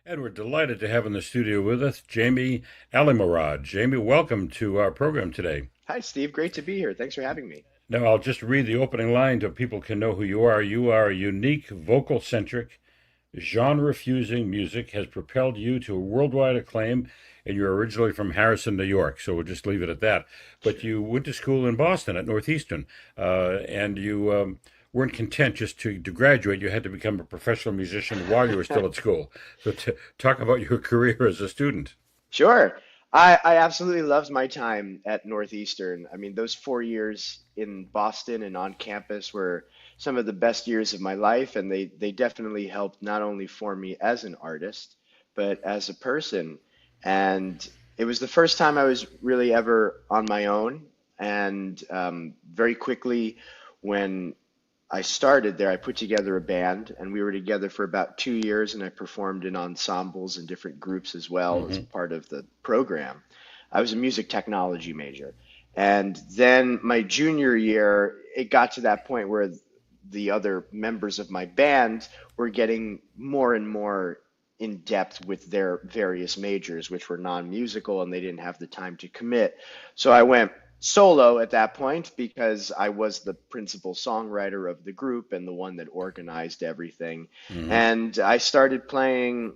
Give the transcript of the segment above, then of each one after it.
And we're delighted to have in the studio with us Jamie Alimorad. Jamie, welcome to our program today. Hi, Steve. Great to be here. Thanks for having me. Now, I'll just read the opening line so people can know who you are. You are a unique, vocal centric, genre fusing music has propelled you to worldwide acclaim, and you're originally from Harrison, New York. So we'll just leave it at that. But Sure. you went to school in Boston at Northeastern, and you weren't content just to graduate. You had to become a professional musician while you were still at school. So talk about your career as a student. Sure. I absolutely loved my time at Northeastern. I mean, those 4 years in Boston and on campus were some of the best years of my life, and they definitely helped not only form me as an artist, but as a person. And it was the first time I was really ever on my own. And very quickly, when I started there, I put together a band, and we were together for about 2 years, and I performed in ensembles and different groups as well as Hmm. part of the program. I was a music technology major. And then my junior year, it got to that point where the other members of my band were getting more and more in depth with their various majors, which were non-musical, and they didn't have the time to commit. So I went solo at that point because I was the principal songwriter of the group and the one that organized everything. Hmm. And I started playing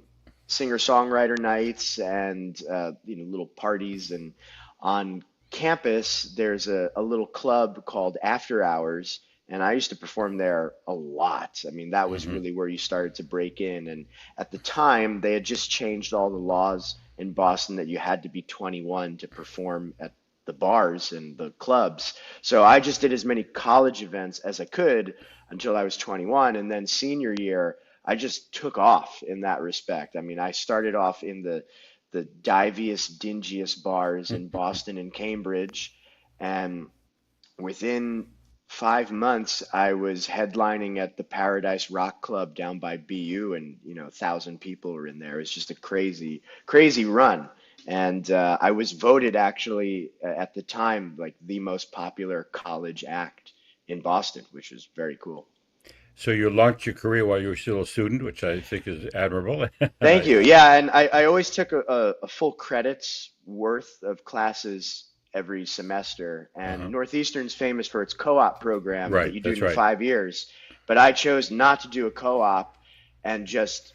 singer-songwriter nights and little parties. And on campus, there's a little club called After Hours, and I used to perform there a lot. I mean, that was Hmm. really where you started to break in. And at the time, they had just changed all the laws in Boston that you had to be 21 to perform at the bars and the clubs. So I just did as many college events as I could until I was 21. And then senior year, I just took off in that respect. I mean, I started off in the diviest, dingiest bars in Boston and Cambridge. And within 5 months, I was headlining at the Paradise Rock Club down by BU, and 1,000 people were in there. It was just a crazy, crazy run. And I was voted actually at the time like the most popular college act in Boston, which was very cool. So you launched your career while you were still a student, which I think is admirable. Thank you. Yeah, and I always took a full credits worth of classes every semester. And Uh-huh. Northeastern's famous for its co-op program that Right, you do that's in right. 5 years. But I chose not to do a co-op and just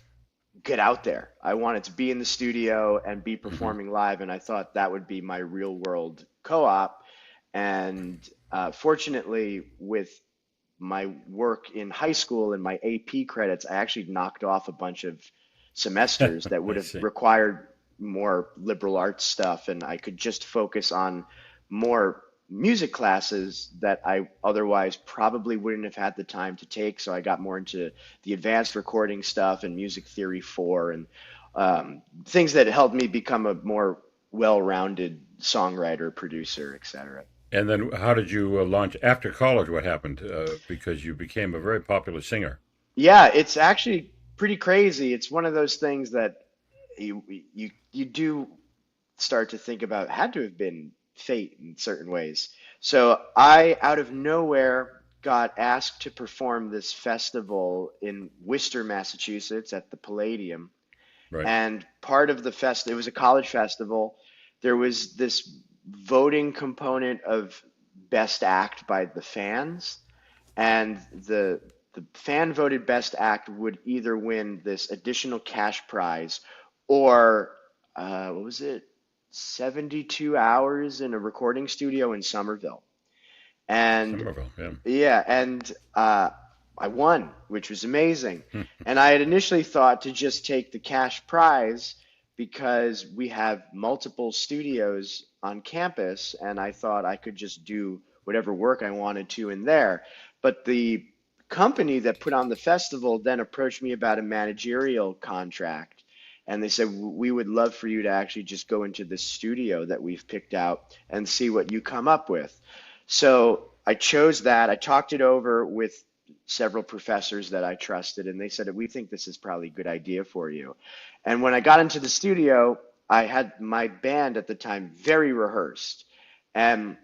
get out there. I wanted to be in the studio and be Hmm. performing live, and I thought that would be my real world co-op. And fortunately, with my work in high school and my AP credits, I actually knocked off a bunch of semesters that would I have see. required more liberal arts stuff, and I could just focus on more music classes that I otherwise probably wouldn't have had the time to take. So I got more into the advanced recording stuff and music theory 4 and things that helped me become a more well-rounded songwriter, producer, etc. And then how did you launch after college? What happened? Because you became a very popular singer. Yeah, it's actually pretty crazy. It's one of those things that you do start to think about had to have been fate in certain ways. So I, out of nowhere, got asked to perform this festival in Worcester, Massachusetts at the Palladium. Right. And part of the fest, it was a college festival. There was this voting component of best act by the fans, and the fan voted best act would either win this additional cash prize or what was it? 72 hours in a recording studio in Somerville. And Somerville, yeah. yeah, and I won, which was amazing. And I had initially thought to just take the cash prize because we have multiple studios on campus, and I thought I could just do whatever work I wanted to in there. But the company that put on the festival then approached me about a managerial contract. And they said, we would love for you to actually just go into the studio that we've picked out and see what you come up with. So I chose that. I talked it over with several professors that I trusted, and they said, we think this is probably a good idea for you. And when I got into the studio, I had my band at the time very rehearsed. And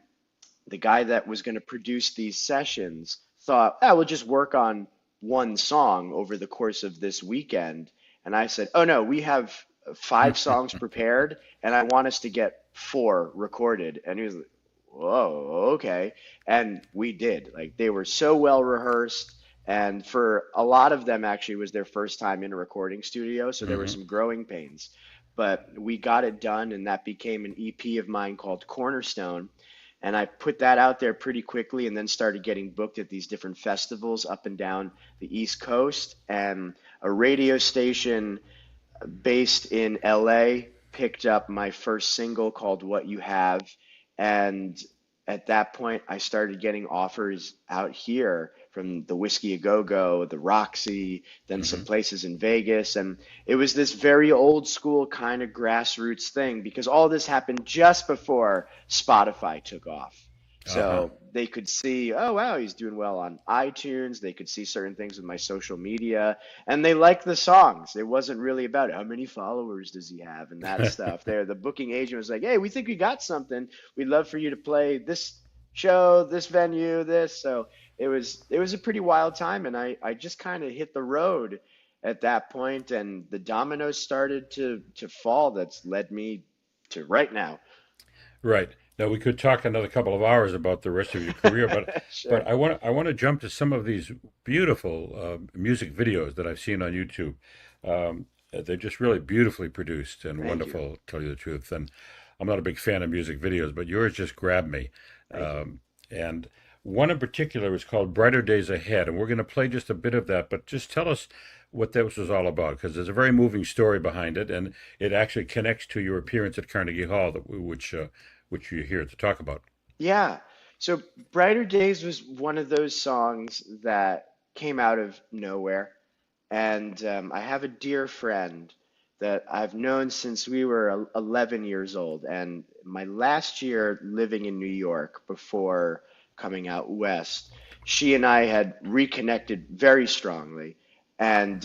the guy that was going to produce these sessions thought, we'll just work on one song over the course of this weekend, And I said, oh no, we have 5 songs prepared and I want us to get 4 recorded. And he was like, whoa, okay. And we did. Like they were so well rehearsed. And for a lot of them, actually, it was their first time in a recording studio. So there were Hmm. some growing pains. But we got it done, and that became an EP of mine called Cornerstone. And I put that out there pretty quickly and then started getting booked at these different festivals up and down the East Coast. And a radio station based in LA picked up my first single called What You Have. And at that point, I started getting offers out here from the Whiskey A Go Go, the Roxy, then some Hmm. places in Vegas. And it was this very old school kind of grassroots thing because all this happened just before Spotify took off. Uh-huh. So they could see, oh, wow, he's doing well on iTunes. They could see certain things with my social media and they liked the songs. It wasn't really about how many followers does he have and that stuff. There, the booking agent was like, "Hey, we think we got something. We'd love for you to play this show, this venue, this." So it was a pretty wild time, and I just kind of hit the road at that point, and the dominoes started to fall. That's led me to right now. Right. Now we could talk another couple of hours about the rest of your career, but Sure. I want to jump to some of these beautiful music videos that I've seen on YouTube. They're just really beautifully produced and Thank you. wonderful, to tell you the truth. And I'm not a big fan of music videos, but yours just grabbed me. Thank you. And one in particular is called "Brighter Days Ahead," and we're going to play just a bit of that. But just tell us what this was all about, because there's a very moving story behind it, and it actually connects to your appearance at Carnegie Hall, which you're here to talk about. Yeah. So Brighter Days was one of those songs that came out of nowhere. And I have a dear friend that I've known since we were 11 years old. And my last year living in New York before coming out west, she and I had reconnected very strongly. And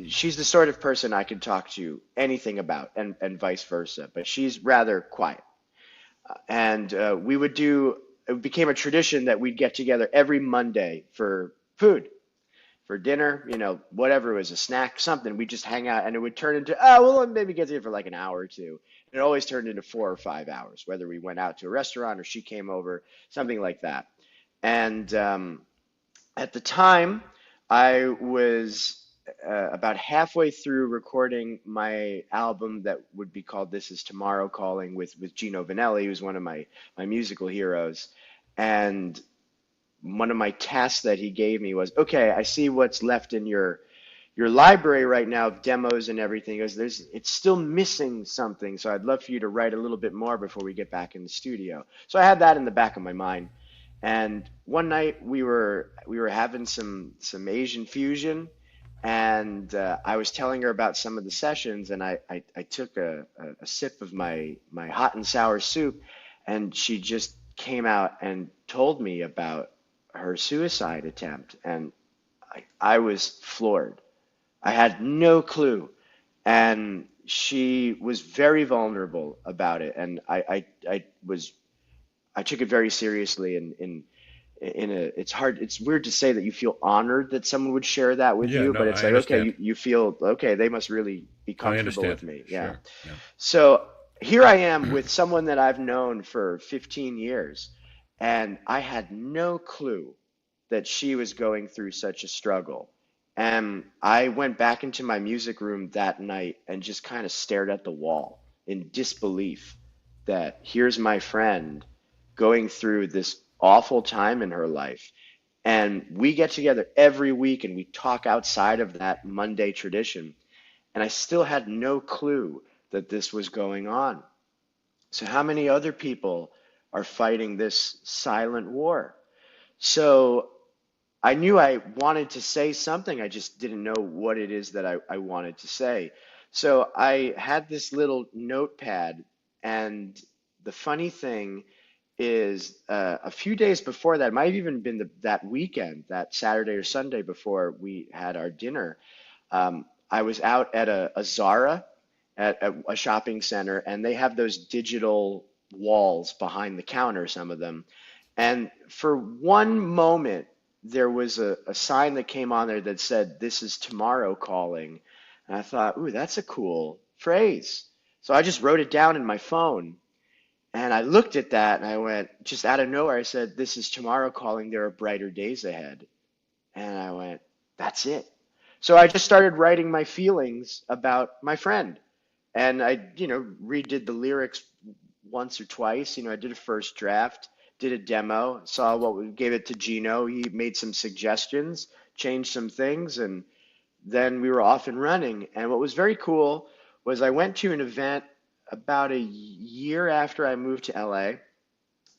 she's the sort of person I could talk to anything about, and vice versa. But she's rather quiet. And we would do, it became a tradition that we'd get together every Monday for food for dinner, whatever it was, a snack, something. We just hang out, and it would turn into, oh, well, maybe get together for like an hour or two. And it always turned into 4 or 5 hours, whether we went out to a restaurant or she came over, something like that. And at the time, I was about halfway through recording my album that would be called "This Is Tomorrow Calling" with Gino Vanelli, who's one of my musical heroes. And one of my tasks that he gave me was, okay, I see what's left in your library right now of demos and everything. He goes, it's still missing something, so I'd love for you to write a little bit more before we get back in the studio. So I had that in the back of my mind. And one night we were having some Asian fusion, and I was telling her about some of the sessions, and I took a sip of my hot and sour soup, and she just came out and told me about her suicide attempt, and I was floored. I had no clue, and she was very vulnerable about it, and I took it very seriously. It's hard, it's weird to say that you feel honored that someone would share that with Yeah, you, but no, it's I like, okay, understand. you feel okay, they must really be I comfortable with understand. me. Yeah. Sure. Yeah. So here I am with someone that I've known for 15 years, and I had no clue that she was going through such a struggle. And I went back into my music room that night and just kind of stared at the wall in disbelief that here's my friend going through this awful time in her life. And we get together every week and we talk outside of that Monday tradition. And I still had no clue that this was going on. So, how many other people are fighting this silent war? So, I knew I wanted to say something. I just didn't know what it is that I wanted to say. So I had this little notepad, and the funny thing is, a few days before that, it might have even been that weekend, that Saturday or Sunday before we had our dinner. I was out at a Zara at a shopping center, and they have those digital walls behind the counter, some of them. And for one moment, there was a sign that came on there that said, "This is tomorrow calling." And I thought, ooh, that's a cool phrase. So I just wrote it down in my phone. And I looked at that and I went, just out of nowhere, I said, "This is tomorrow calling, there are brighter days ahead." And I went, that's it. So I just started writing my feelings about my friend. And I, redid the lyrics once or twice. I did a first draft, did a demo, saw what we gave it to Gino. He made some suggestions, changed some things, and then we were off and running. And what was very cool was I went to an event about a year after I moved to LA,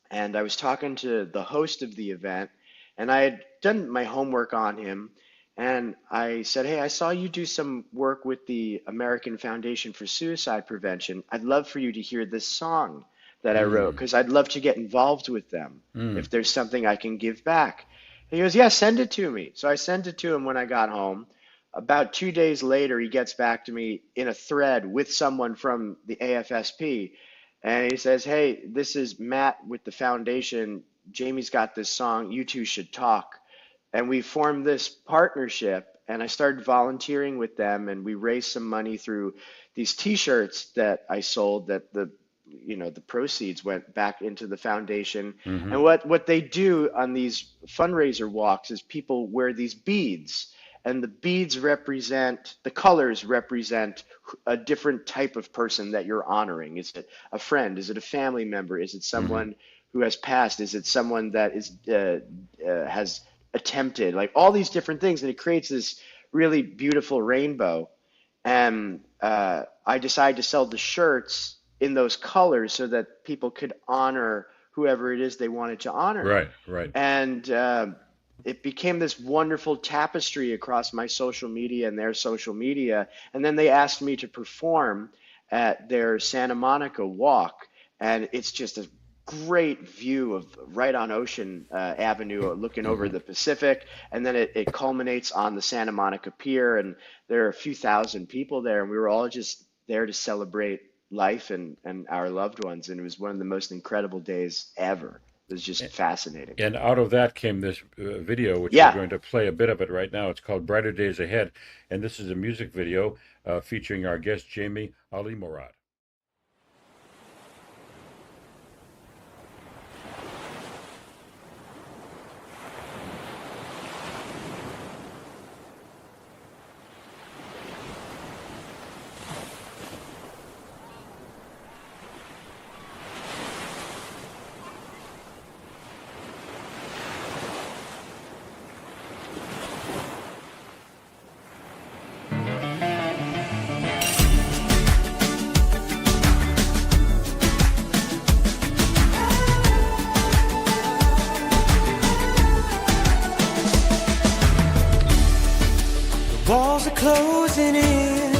and I was talking to the host of the event, and I had done my homework on him. And I said, "Hey, I saw you do some work with the American Foundation for Suicide Prevention. I'd love for you to hear this song that I wrote because I'd love to get involved with them if there's something I can give back." And he goes, "Yeah, send it to me." So I sent it to him when I got home. About 2 days later, he gets back to me in a thread with someone from the AFSP. And he says, "Hey, this is Matt with the foundation. Jamie's got this song. You two should talk." And we formed this partnership, and I started volunteering with them, and we raised some money through these T-shirts that I sold that the proceeds went back into the foundation. And what they do on these fundraiser walks is people wear these beads, and the beads represent, the colors represent a different type of person that you're honoring. Is it a friend? Is it a family member? Is it someone who has passed? Is it someone that is has attempted, like all these different things, and it creates this really beautiful rainbow. And I decided to sell the shirts in those colors so that people could honor whoever it is they wanted to honor. Right. And it became this wonderful tapestry across my social media and their social media. And then they asked me to perform at their Santa Monica walk, and it's just a great view of right on Ocean Avenue, looking over the Pacific, and then it culminates on the Santa Monica Pier, and there are a few thousand people there, and we were all just there to celebrate life and our loved ones, and it was one of the most incredible days ever. It was just fascinating. And out of that came this video, which we're going to play a bit of it right now. It's called "Brighter Days Ahead," and this is a music video featuring our guest, Jamie Alimorad. Walls are closing in.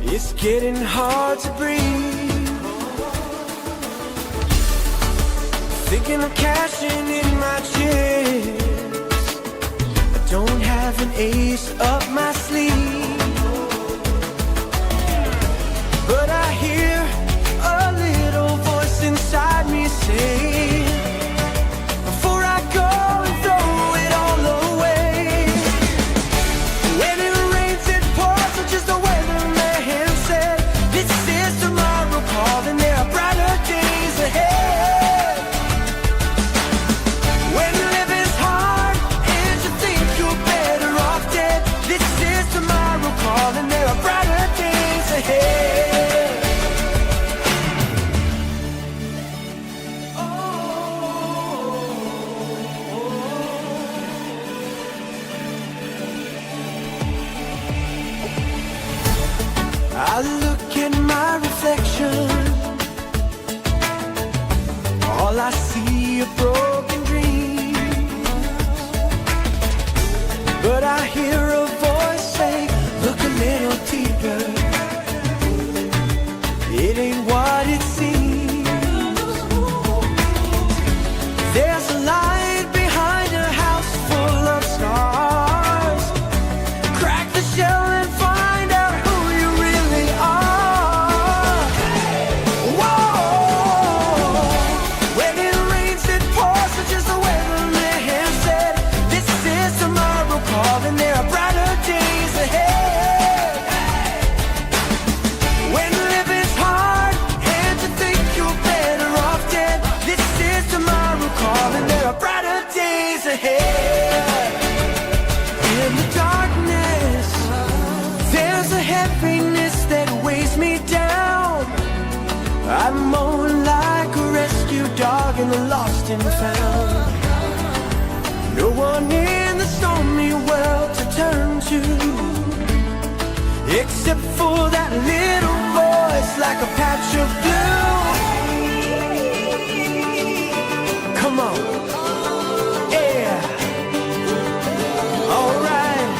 It's getting hard to breathe. Thinking of cashing in my chips. I don't have an ace up my sleeve, but I hear a little voice inside me say, before I go and throw it all away. When it rains, it pours, or just the weatherman said, this is tomorrow calling, there are brighter days ahead. When living's hard and you think you're better off dead, this is tomorrow calling, there are brighter days ahead. I look at my reflection, all I see are broken dreams, but I hear a voice say, look a little deeper, it ain't what it seems. There's a light behind a house full of stars. Crack the shell and find out who you really are. Whoa! When it rains, it pours. calling, there are brighter days ahead. In the darkness, there's a heaviness that weighs me down. I'm more like a rescue dog in the lost and found. No one in the stormy world to turn to, except for that little voice like a patch of blue. Come on, yeah, alright.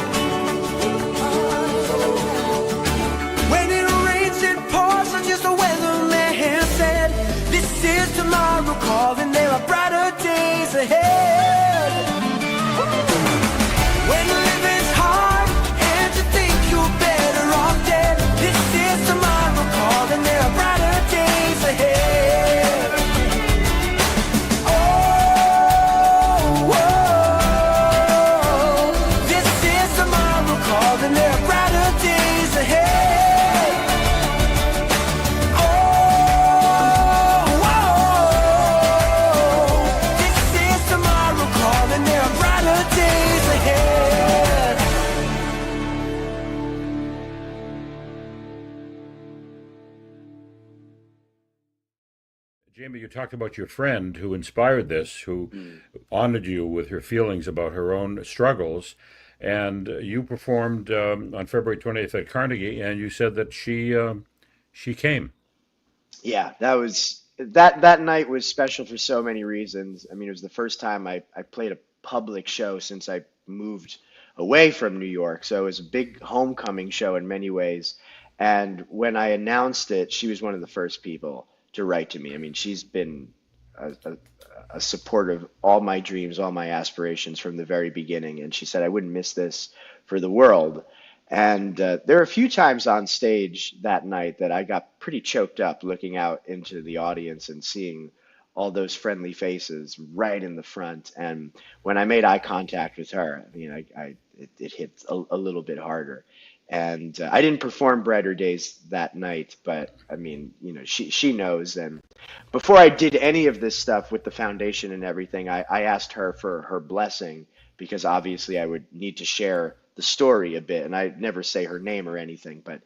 When it rains it pours, or just the weatherman said, this is tomorrow calling, there are brighter days ahead. When living's hard and you think you're better off dead, this is tomorrow calling, there are brighter days ahead. Oh, whoa, this is tomorrow calling, there are brighter days ahead. Oh, whoa, this is tomorrow calling, there are brighter days ahead. Jamie, you talked about your friend who inspired this, who honored you with her feelings about her own struggles, and you performed on February 20th at Carnegie, and you said that she came. Yeah, that night was special for so many reasons. I mean, it was the first time I played a public show since I moved away from New York. So it was a big homecoming show in many ways. And when I announced it, she was one of the first people to write to me. I mean, she's been a support of all my dreams, all my aspirations from the very beginning. And she said, I wouldn't miss this for the world. And there were a few times on stage that night that I got pretty choked up looking out into the audience and seeing all those friendly faces right in the front. And when I made eye contact with her, I mean, it hit a little bit harder. And I didn't perform Brighter Days that night, but I mean, you know, she knows. And before I did any of this stuff with the foundation and everything, I asked her for her blessing, because obviously I would need to share the story a bit. And I'd never say her name or anything, but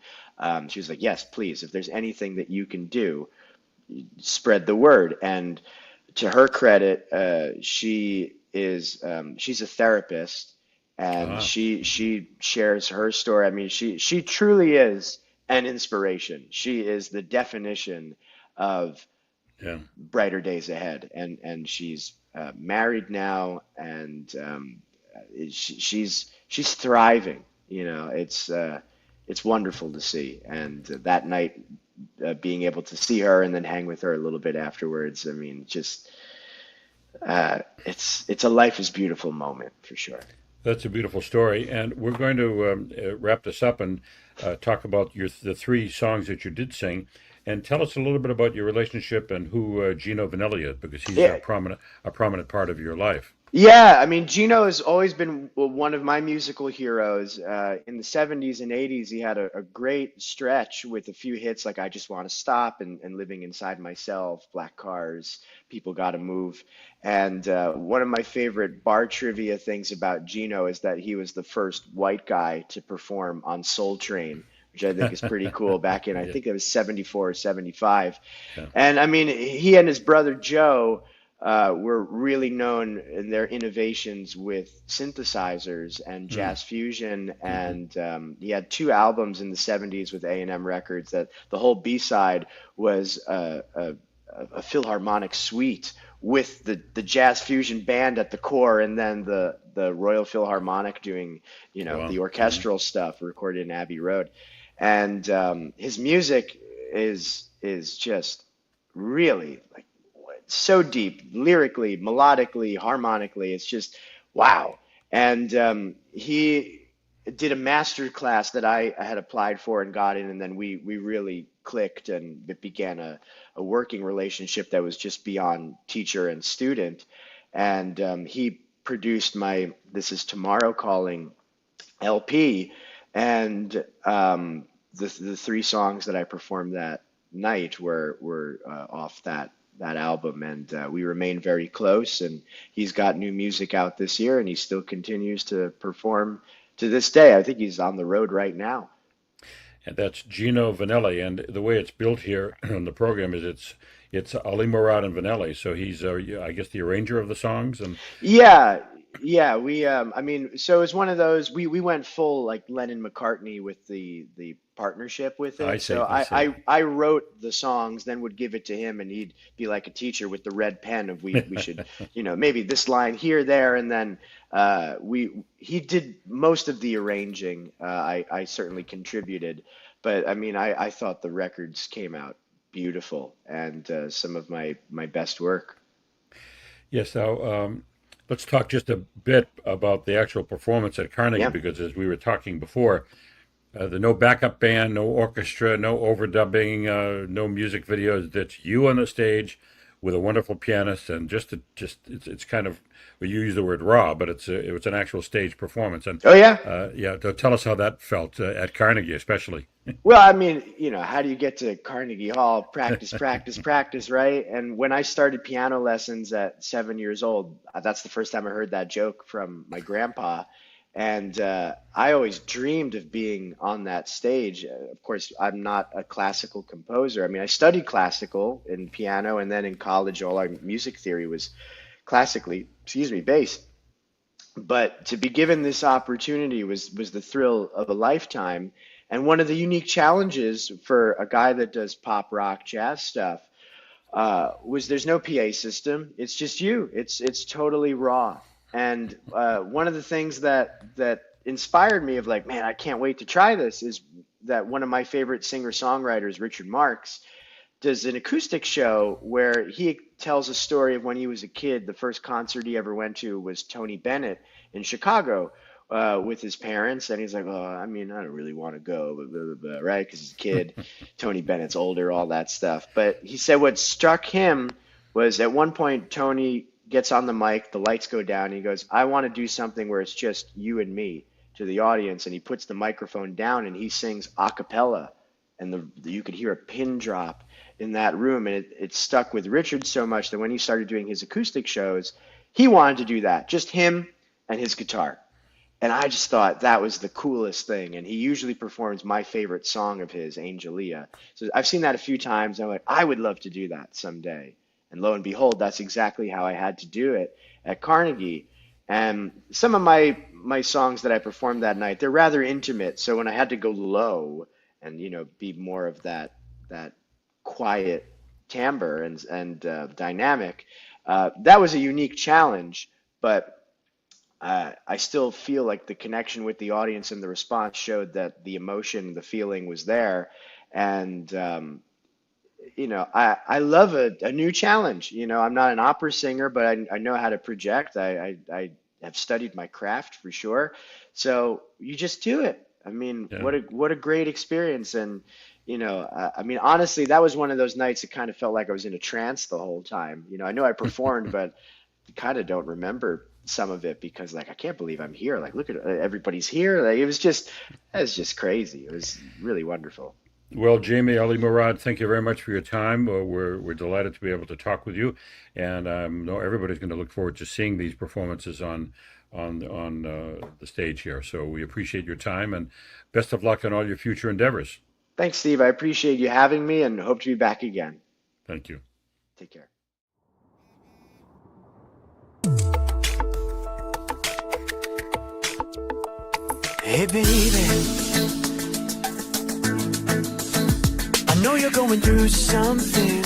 she was like, yes, please, if there's anything that you can do, spread the word. And to her credit, she's a therapist, and she shares her story. I mean, she truly is an inspiration. She is the definition of brighter days ahead. And she's married now, and she's thriving. You know, it's wonderful to see. And that night, being able to see her and then hang with her a little bit afterwards, I mean, just it's a life is beautiful moment for sure. That's a beautiful story, and we're going to wrap this up and talk about the three songs that you did sing, and tell us a little bit about your relationship and who Gino Vanelli is, because he's a prominent part of your life. Yeah, I mean, Gino has always been one of my musical heroes. In the 70s and 80s, he had a great stretch with a few hits like I Just Want to Stop and Living Inside Myself, Black Cars, People Gotta Move. And one of my favorite bar trivia things about Gino is that he was the first white guy to perform on Soul Train, which I think is pretty cool, back in, I think it was 74 or 75. Yeah. And I mean, he and his brother Joe were really known in their innovations with synthesizers and jazz fusion. And he had two albums in the 70s with A&M Records that the whole B-side was a Philharmonic suite with the jazz fusion band at the core, and then the Royal Philharmonic doing, you know, the orchestral stuff recorded in Abbey Road. And his music is just really like so deep, lyrically, melodically, harmonically. It's just wow. And he did a master class that I had applied for and got in, and then we really clicked, and it began a working relationship that was just beyond teacher and student. And he produced my This Is Tomorrow Calling LP, and the three songs that I performed that night were off that that album, and we remain very close. And he's got new music out this year, and he still continues to perform to this day. I think he's on the road right now. And that's Gino Vanelli. And the way it's built here on the program is it's Alimorad and Vanelli. So he's, I guess, the arranger of the songs. And Yeah, yeah. I mean, so it's one of those. We went full like Lennon McCartney with the partnership with it. I see, So I see. I wrote the songs, then would give it to him, and he'd be like a teacher with the red pen of we should, maybe this line here, there, and then he did most of the arranging. I certainly contributed, but I mean, I thought the records came out beautiful and some of my best work. yes, now let's talk just a bit about the actual performance at Carnegie, Yeah. because as we were talking before, the no backup band, no orchestra, no overdubbing, no music videos. That's you on the stage with a wonderful pianist, and it's kind of, we use the word raw, but it's an actual stage performance. And Oh yeah. yeah, so tell us how that felt at Carnegie, especially. Well, I mean, how do you get to Carnegie Hall? Practice, practice, practice, right? And when I started piano lessons at 7 years old, that's the first time I heard that joke from my grandpa. And I always dreamed of being on that stage. Of course, I'm not a classical composer. I mean, I studied classical in piano, and then in college, all our music theory was classically, based. But to be given this opportunity was the thrill of a lifetime. And one of the unique challenges for a guy that does pop, rock, jazz stuff was there's no PA system. It's just you. It's totally raw. And one of the things that inspired me of like, man, I can't wait to try this is that one of my favorite singer-songwriters, Richard Marx, does an acoustic show where he tells a story of when he was a kid. The first concert he ever went to was Tony Bennett in Chicago with his parents. And he's like, oh, I mean, I don't really want to go, blah, blah, blah, blah, right? Because he's a kid. Tony Bennett's older, all that stuff. But he said what struck him was at one point, Tony gets on the mic, the lights go down, and he goes, I want to do something where it's just you and me to the audience. And he puts the microphone down and he sings a cappella. And you could hear a pin drop in that room. And it stuck with Richard so much that when he started doing his acoustic shows, he wanted to do that, just him and his guitar. And I just thought that was the coolest thing. And he usually performs my favorite song of his, Angelia. So I've seen that a few times. And I'm like, I would love to do that someday. And lo and behold, that's exactly how I had to do it at Carnegie. And some of my songs that I performed that night, they're rather intimate. So when I had to go low and, be more of that quiet timbre and dynamic, that was a unique challenge. But I still feel like the connection with the audience and the response showed that the emotion, the feeling was there. And I love a new challenge. I'm not an opera singer, but I know how to project. I have studied my craft for sure. So you just do it. I mean, Yeah. what a great experience. And, I mean, honestly, that was one of those nights it kind of felt like I was in a trance the whole time. I know I performed, but I kind of don't remember some of it because like, I can't believe I'm here. Like, look at everybody's here. Like, it was just crazy. It was really wonderful. Well, Jamie Alimorad, thank you very much for your time. We're delighted to be able to talk with you, and I know everybody's going to look forward to seeing these performances on the stage here. So we appreciate your time, and best of luck on all your future endeavors. Thanks, Steve. I appreciate you having me and hope to be back again. Thank you. Take care. Hey baby, I know you're going through something,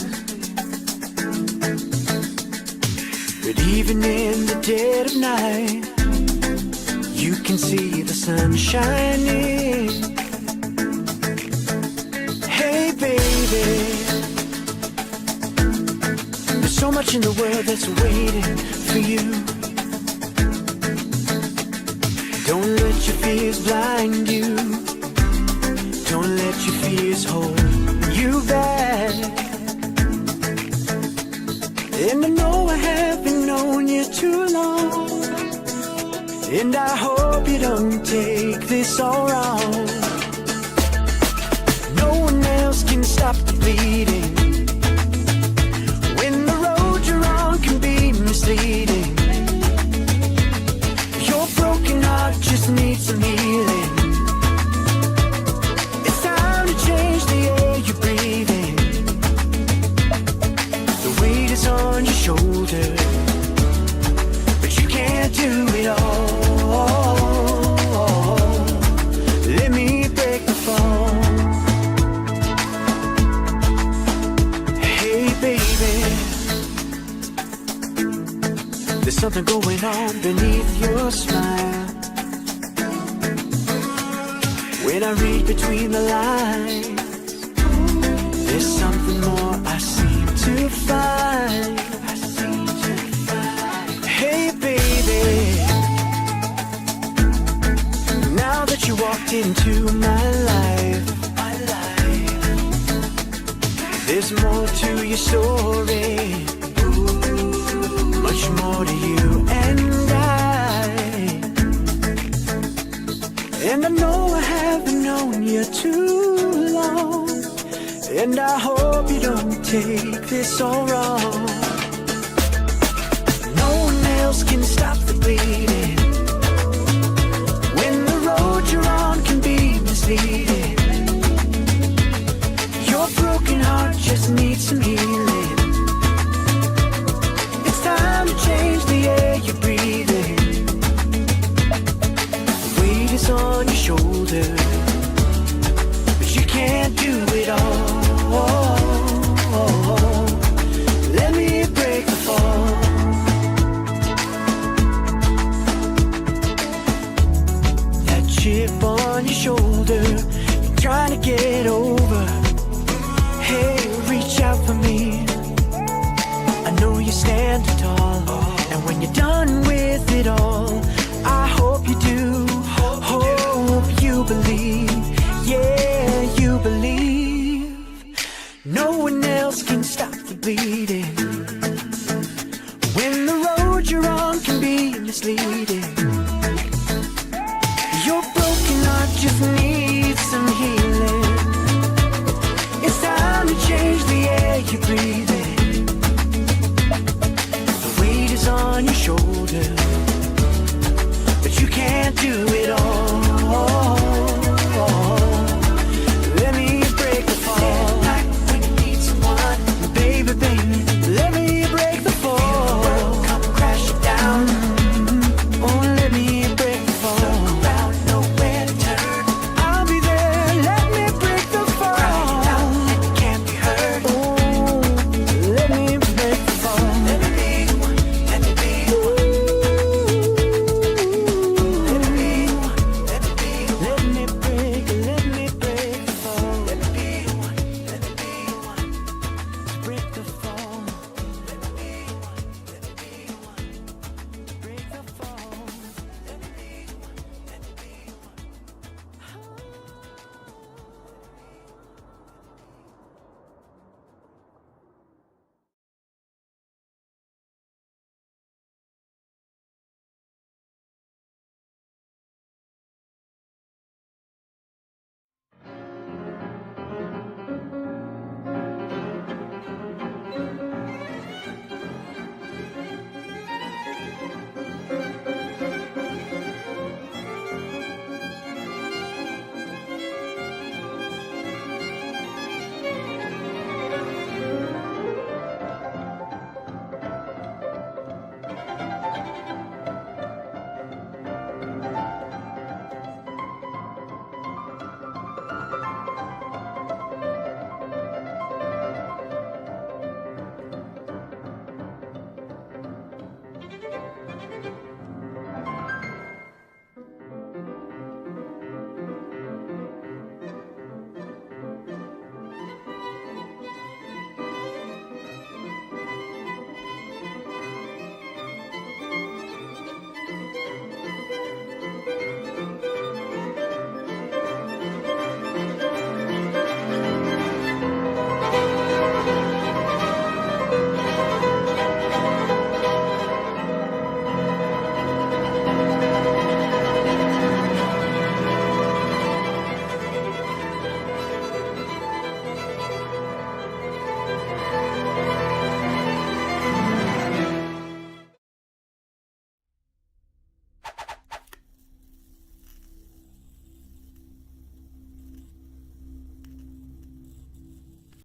but even in the dead of night, you can see the sun shining. Hey baby, there's so much in the world that's waiting for you. Don't let your fears blind you. Don't let your fears hold you back. And I know I haven't known you too long, and I hope you don't take this all wrong. No one else can stop the bleeding when misleading. Your broken heart just needs some healing. It's time to change the air you're breathing. The weight is on your shoulder, but you can't do it all. Let me break the fall. Hey baby, there's something going on beneath your smile. When I read between the lines, there's something more I seem to find. Hey baby, now that you walked into my life, there's more to your story, much more to you and I. And I know I haven't known you too long, and I hope you don't take this all wrong. No one else can stop the bleeding. When the road you're on can be misleading. Your broken heart just needs some healing. It's time to change the air you're breathing. The weight is on your shoulder, but you can't do it all. Let me break the fall. That chip on your shoulder, you're trying to get over. Hey, reach out for me. I know you stand tall, and when you're done with it all, I hope you do. Hope you believe. Yeah, you believe. No one else can stop the bleeding. When the road you're on can be misleading.